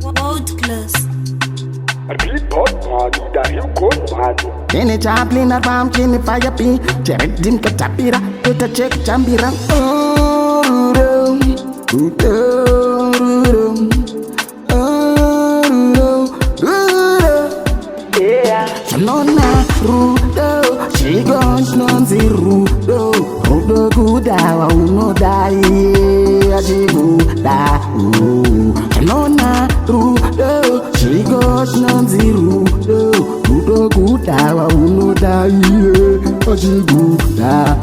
World class. Kini chaplin at bam kini fire pin. Jared dim katapira. Put a check chambira. Nona rudo, she goes nonzi rudo. Rudo guda uno dai, ajiguda. Nona rudo, she goes nonzi rudo. Rudo guda uno dai, ajiguda.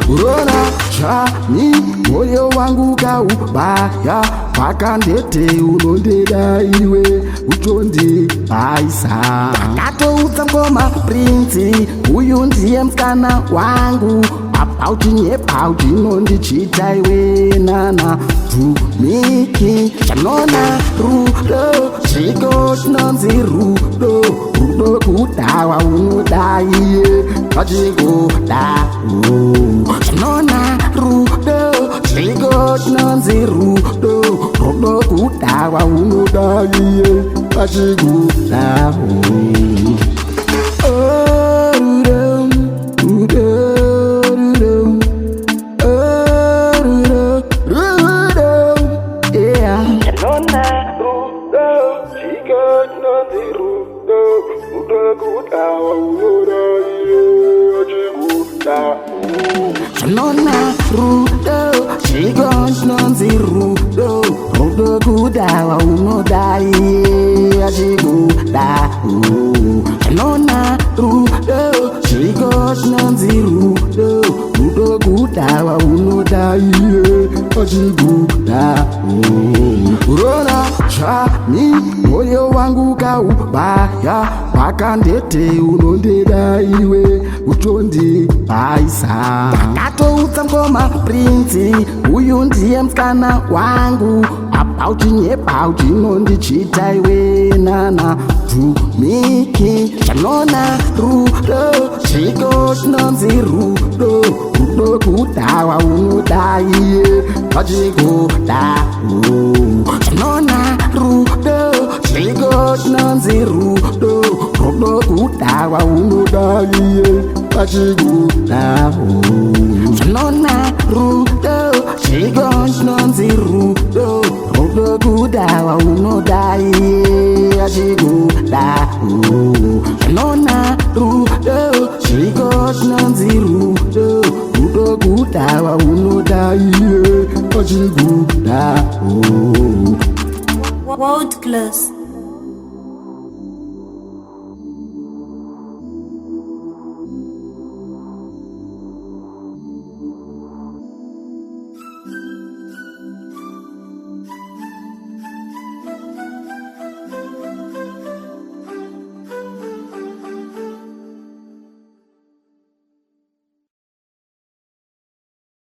Urona chani, moyo wangu kaubaya. Paka ndete unondeda iwe uchondi baisa. Katouza ngoma prinsi, uyu ndiye mskana wangu. Mapauti nyepauti nondichita iwe nana tumiki. Chanona rudo, chiko chinonzi rudo. Rudo kutawa unodaiye kachikuda. Chanona rudo, chiko chinonzi rudo. Rudo kutawa unodaiye kachikuda. Nona rudo, she goes nonzi rudo. Rudo guda unodai, ajiguda. Nona rudo, she goes nonzi rudo. Rudo guda unodai, ajiguda. Urona chani, moyo wangu kaubaya. Paka ndete unondeda iwe uchondi baisa. Katouza ngoma prinsi, uyu ndiye mskana wangu. Mapauti nyepauti nondichita iwe nana tumiki. Chanona rudo, chiko chinonzi rudo. Rudo kutawa unodaiye kachikuda. Chanona rudo, chiko chinonzi rudo. Rudo kutawa unodaiye kachikuda. Chanona rudo, chiko chinonzi rudo. Rudo kutawa unodaiye kachikuda. Chanona rudo, chiko chinonzi rudo. Rudo kutawa unodaiye kachikuda. World class.